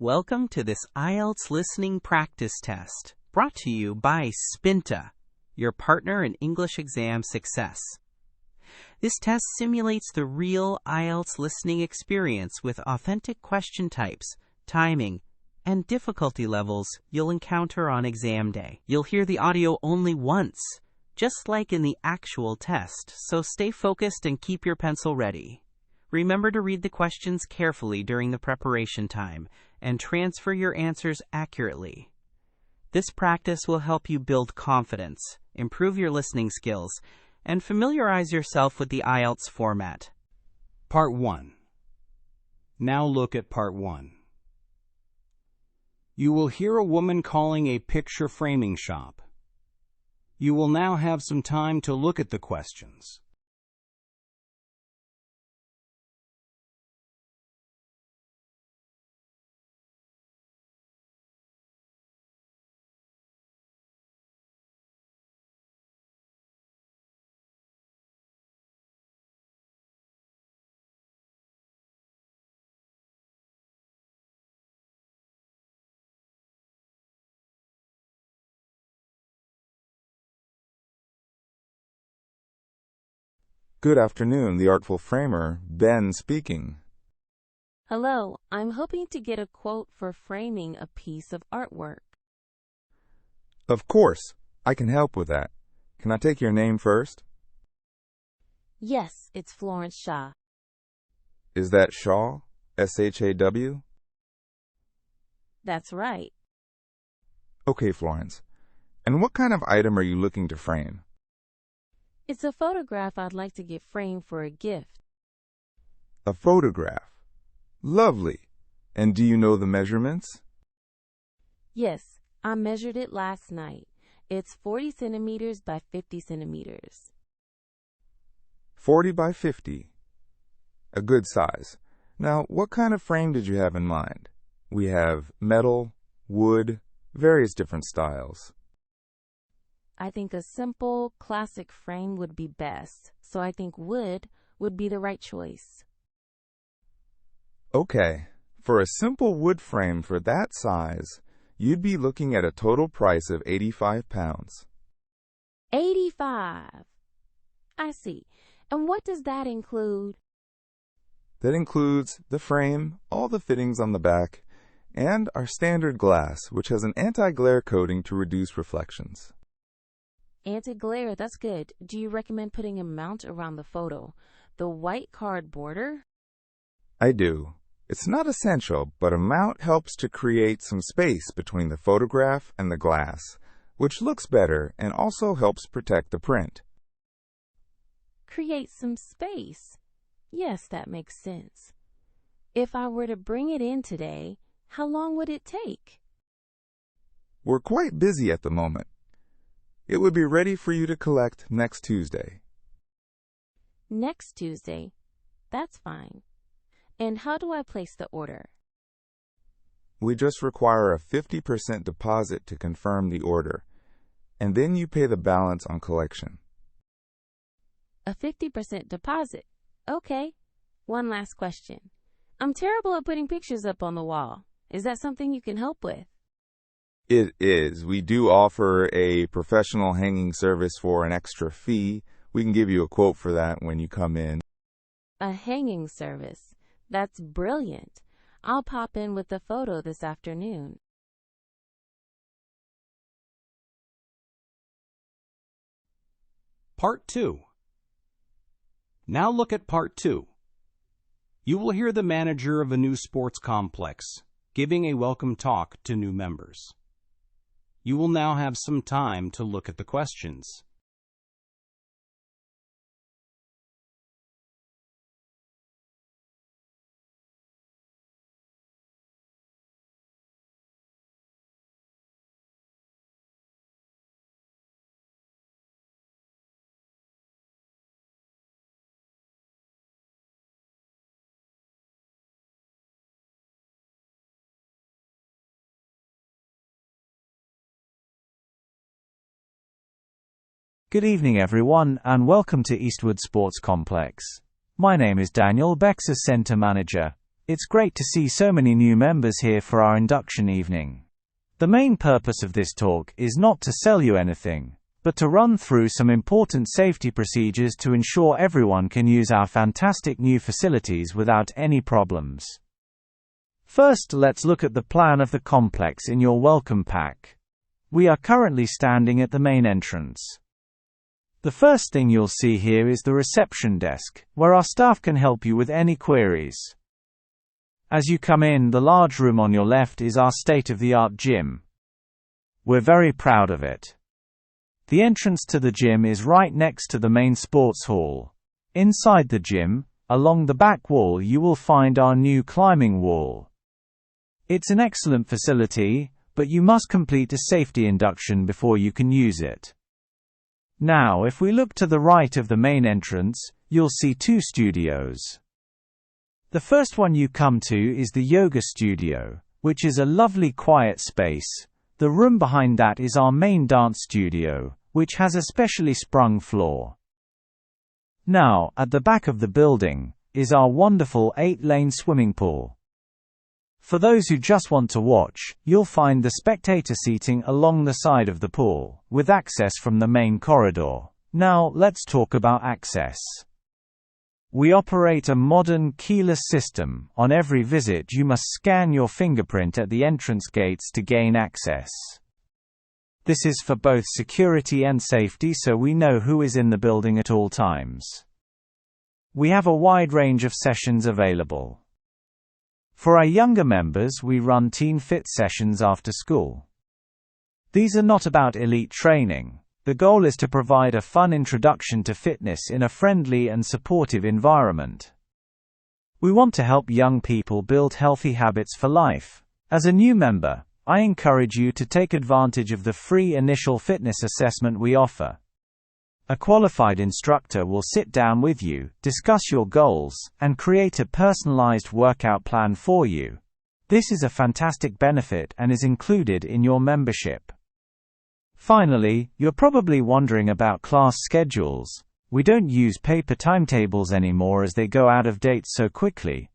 Welcome to this IELTS Listening Practice Test, brought to you by Spinta, your partner in English exam success. This test simulates the real IELTS listening experience with authentic question types, timing, and difficulty levels you'll encounter on exam day. You'll hear the audio only once, just like in the actual test, so stay focused and keep your pencil ready. Remember to read the questions carefully during the preparation time and transfer your answers accurately. This practice will help you build confidence, improve your listening skills, and familiarize yourself with the IELTS format. Part 1. Now look at Part 1. You will hear a woman calling a picture framing shop. You will now have some time to look at the questions. Good afternoon, the Artful Framer, Ben speaking. Hello, I'm hoping to get a quote for framing a piece of artwork. Of course, I can help with that. Can I take your name first? Yes, it's Florence Shaw. Is that Shaw? S-H-A-W? That's right. Okay, Florence. And what kind of item are you looking to frame? It's a photograph I'd like to get framed for a gift. A photograph. Lovely. And do you know the measurements? Yes, I measured it last night. It's 40 centimeters by 50 centimeters. 40 by 50. A good size. Now, what kind of frame did you have in mind? We have metal, wood, various different styles. I think a simple, classic frame would be best, so I think wood would be the right choice. Okay, for a simple wood frame for that size, you'd be looking at a total price of £85. 85. I see. And what does that include? That includes the frame, all the fittings on the back, and our standard glass, which has an anti-glare coating to reduce reflections. Anti-glare, that's good. Do you recommend putting a mount around the photo? The white card border? I do. It's not essential, but a mount helps to create some space between the photograph and the glass, which looks better and also helps protect the print. Create some space. Yes, that makes sense. If I were to bring it in today, how long would it take? We're quite busy at the moment. It would be ready for you to collect next Tuesday. Next Tuesday? That's fine. And how do I place the order? We just require a 50% deposit to confirm the order, and then you pay the balance on collection. A 50% deposit. Okay. One last question. I'm terrible at putting pictures up on the wall. Is that something you can help with? It is. We do offer a professional hanging service for an extra fee. We can give you a quote for that when you come in. A hanging service. That's brilliant. I'll pop in with the photo this afternoon. Part 2. Now look at Part 2. You will hear the manager of a new sports complex giving a welcome talk to new members. You will now have some time to look at the questions. Good evening everyone and welcome to Eastwood Sports Complex. My name is Daniel Bex as Centre Manager. It's great to see so many new members here for our induction evening. The main purpose of this talk is not to sell you anything, but to run through some important safety procedures to ensure everyone can use our fantastic new facilities without any problems. First, let's look at the plan of the complex in your welcome pack. We are currently standing at the main entrance. The first thing you'll see here is the reception desk, where our staff can help you with any queries. As you come in, the large room on your left is our state-of-the-art gym. We're very proud of it. The entrance to the gym is right next to the main sports hall. Inside the gym, along the back wall, you will find our new climbing wall. It's an excellent facility, but you must complete a safety induction before you can use it. Now, if we look to the right of the main entrance, you'll see two studios. The first one you come to is the yoga studio, which is a lovely quiet space. The room behind that is our main dance studio, which has a specially sprung floor. Now, at the back of the building, is our wonderful 8-lane swimming pool. For those who just want to watch, you'll find the spectator seating along the side of the pool, with access from the main corridor. Now, let's talk about access. We operate a modern keyless system. On every visit, you must scan your fingerprint at the entrance gates to gain access. This is for both security and safety, so we know who is in the building at all times. We have a wide range of sessions available. For our younger members, we run Teen Fit sessions after school. These are not about elite training. The goal is to provide a fun introduction to fitness in a friendly and supportive environment. We want to help young people build healthy habits for life. As a new member, I encourage you to take advantage of the free initial fitness assessment we offer. A qualified instructor will sit down with you, discuss your goals, and create a personalized workout plan for you. This is a fantastic benefit and is included in your membership. Finally, you're probably wondering about class schedules. We don't use paper timetables anymore as they go out of date so quickly.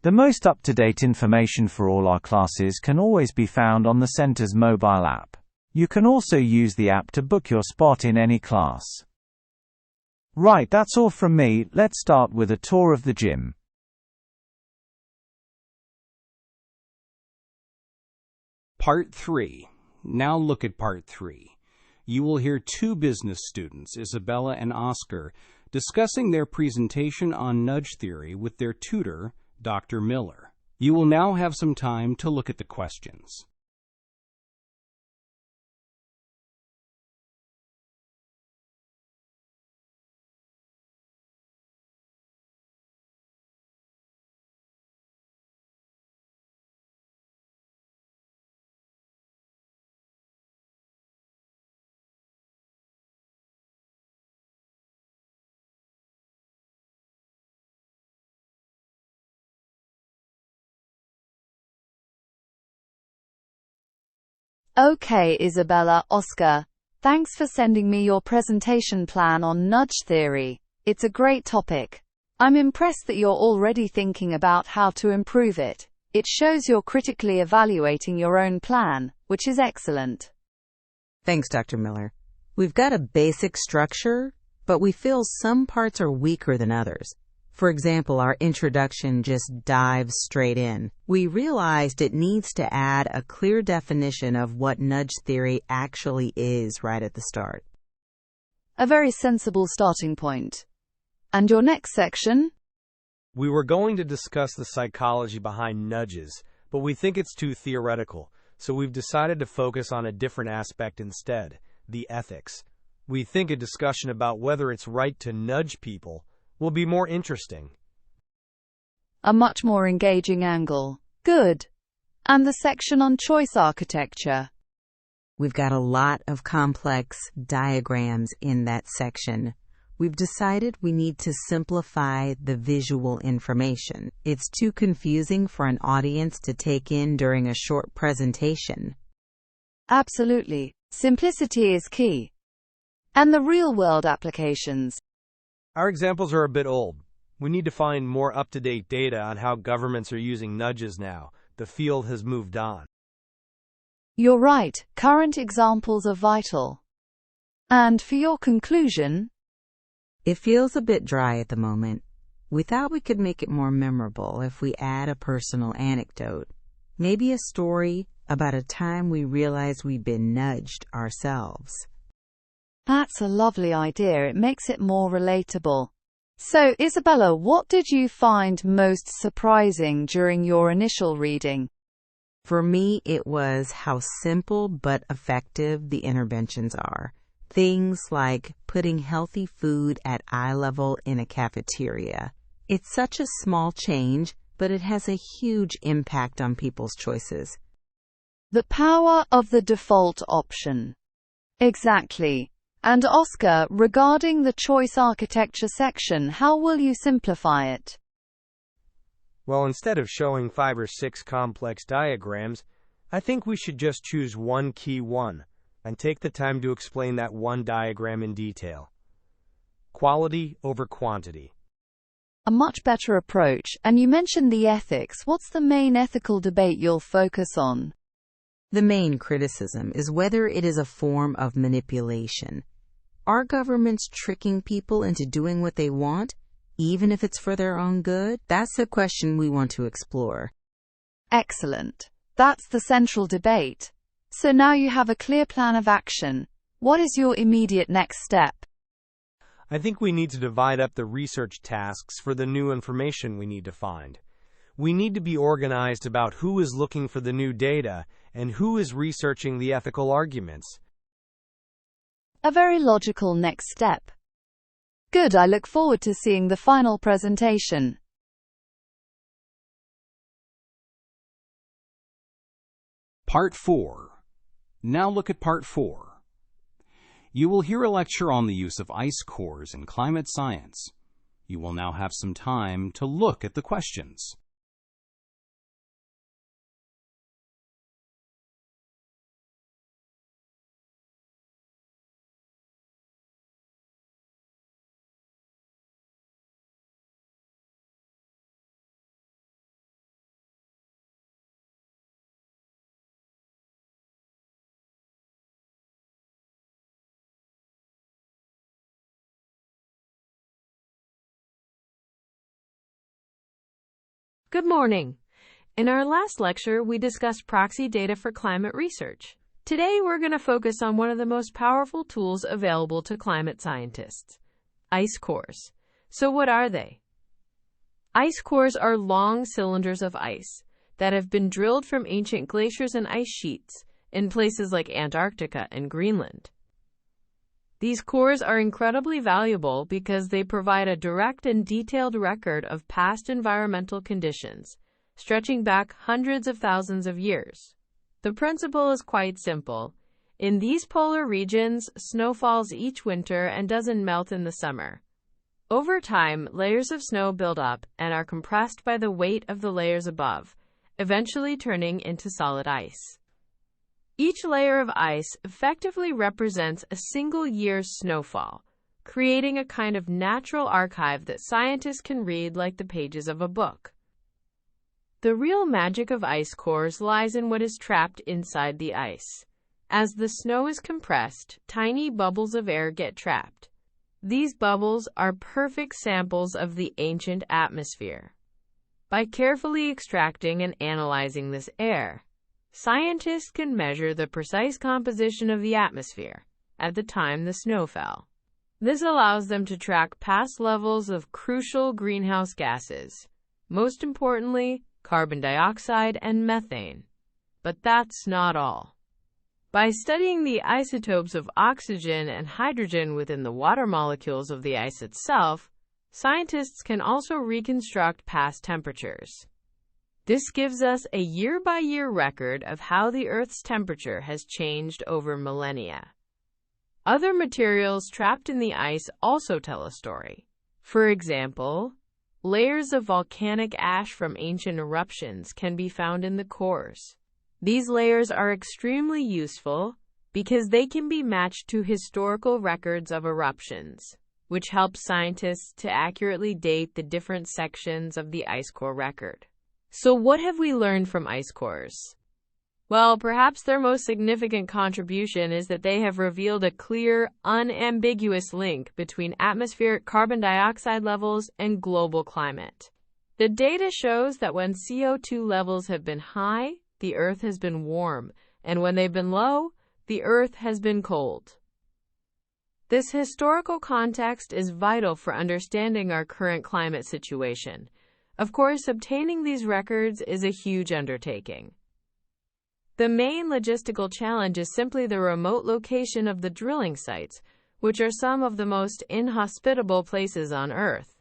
The most up-to-date information for all our classes can always be found on the center's mobile app. You can also use the app to book your spot in any class. Right, that's all from me. Let's start with a tour of the gym. Part 3. Now look at Part 3. You will hear two business students, Isabella and Oscar, discussing their presentation on nudge theory with their tutor, Dr. Miller. You will now have some time to look at the questions. Okay, Isabella, Oscar, thanks for sending me your presentation plan on nudge theory. It's a great topic. I'm impressed that you're already thinking about how to improve it. It shows you're critically evaluating your own plan, which is excellent. Thanks, Dr. Miller. We've got a basic structure, but we feel some parts are weaker than others. For example, our introduction just dives straight in. We realized it needs to add a clear definition of what nudge theory actually is right at the start. A very sensible starting point. And your next section? We were going to discuss the psychology behind nudges, but we think it's too theoretical, so we've decided to focus on a different aspect instead, the ethics. We think a discussion about whether it's right to nudge people will be more interesting. A much more engaging angle. Good. And the section on choice architecture. We've got a lot of complex diagrams in that section. We've decided we need to simplify the visual information. It's too confusing for an audience to take in during a short presentation. Absolutely. Simplicity is key. And the real-world applications. Our examples are a bit old, We need to find more up-to-date data on how governments are using nudges now. The field has moved on. You're right, current examples are vital. And for your conclusion? It feels a bit dry at the moment. We thought we could make it more memorable if we add a personal anecdote. Maybe a story about a time we realized we'd been nudged ourselves. That's a lovely idea. It makes it more relatable. So, Isabella, what did you find most surprising during your initial reading? For me, it was how simple but effective the interventions are. Things like putting healthy food at eye level in a cafeteria. It's such a small change, but it has a huge impact on people's choices. The power of the default option. Exactly. And Oscar, regarding the choice architecture section, how will you simplify it? Well, instead of showing 5 or 6 complex diagrams, I think we should just choose one key one and take the time to explain that one diagram in detail. Quality over quantity. A much better approach, and you mentioned the ethics. What's the main ethical debate you'll focus on? The main criticism is whether it is a form of manipulation. Are governments tricking people into doing what they want, even if it's for their own good? That's the question we want to explore. Excellent. That's the central debate. So now you have a clear plan of action. What is your immediate next step? I think we need to divide up the research tasks for the new information we need to find. We need to be organized about who is looking for the new data and who is researching the ethical arguments. A very logical next step. Good, I look forward to seeing the final presentation. Part 4. Now look at Part 4. You will hear a lecture on the use of ice cores in climate science. You will now have some time to look at the questions. Good morning. In our last lecture, we discussed proxy data for climate research. Today, we're going to focus on one of the most powerful tools available to climate scientists, ice cores. So what are they? Ice cores are long cylinders of ice that have been drilled from ancient glaciers and ice sheets in places like Antarctica and Greenland. These cores are incredibly valuable because they provide a direct and detailed record of past environmental conditions, stretching back hundreds of thousands of years. The principle is quite simple. In these polar regions, snow falls each winter and doesn't melt in the summer. Over time, layers of snow build up and are compressed by the weight of the layers above, eventually turning into solid ice. Each layer of ice effectively represents a single year's snowfall, creating a kind of natural archive that scientists can read like the pages of a book. The real magic of ice cores lies in what is trapped inside the ice. As the snow is compressed, tiny bubbles of air get trapped. These bubbles are perfect samples of the ancient atmosphere. By carefully extracting and analyzing this air, scientists can measure the precise composition of the atmosphere at the time the snow fell. This allows them to track past levels of crucial greenhouse gases, most importantly, carbon dioxide and methane. But that's not all. By studying the isotopes of oxygen and hydrogen within the water molecules of the ice itself, scientists can also reconstruct past temperatures. This gives us a year-by-year record of how the Earth's temperature has changed over millennia. Other materials trapped in the ice also tell a story. For example, layers of volcanic ash from ancient eruptions can be found in the cores. These layers are extremely useful because they can be matched to historical records of eruptions, which helps scientists to accurately date the different sections of the ice core record. So what have we learned from ice cores? Well, perhaps their most significant contribution is that they have revealed a clear, unambiguous link between atmospheric carbon dioxide levels and global climate. The data shows that when CO2 levels have been high, the Earth has been warm, and when they've been low, the Earth has been cold. This historical context is vital for understanding our current climate situation. Of course, obtaining these records is a huge undertaking. The main logistical challenge is simply the remote location of the drilling sites, which are some of the most inhospitable places on Earth.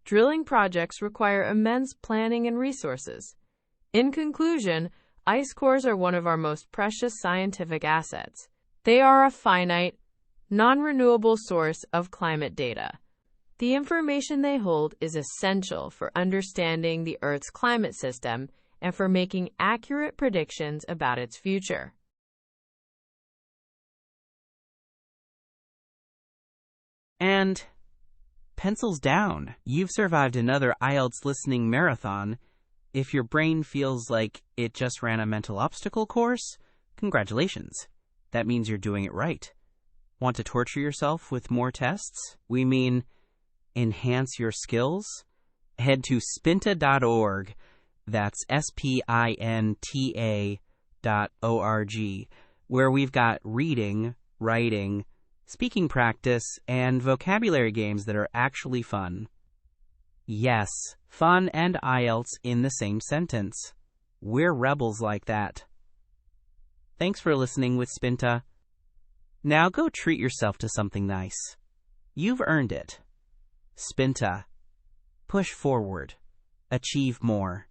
Drilling projects require immense planning and resources. In conclusion, ice cores are one of our most precious scientific assets. They are a finite, non-renewable source of climate data. The information they hold is essential for understanding the Earth's climate system and for making accurate predictions about its future. And pencils down. You've survived another IELTS listening marathon. If your brain feels like it just ran a mental obstacle course, congratulations. That means you're doing it right. Want to torture yourself with more tests? We mean enhance your skills? Head to Spinta.org. That's Spinta.org, where we've got reading, writing, speaking practice, and vocabulary games that are actually fun. Yes, fun and IELTS in the same sentence. We're rebels like that. Thanks for listening with Spinta. Now go treat yourself to something nice. You've earned it. Spinta. Push forward. Achieve more.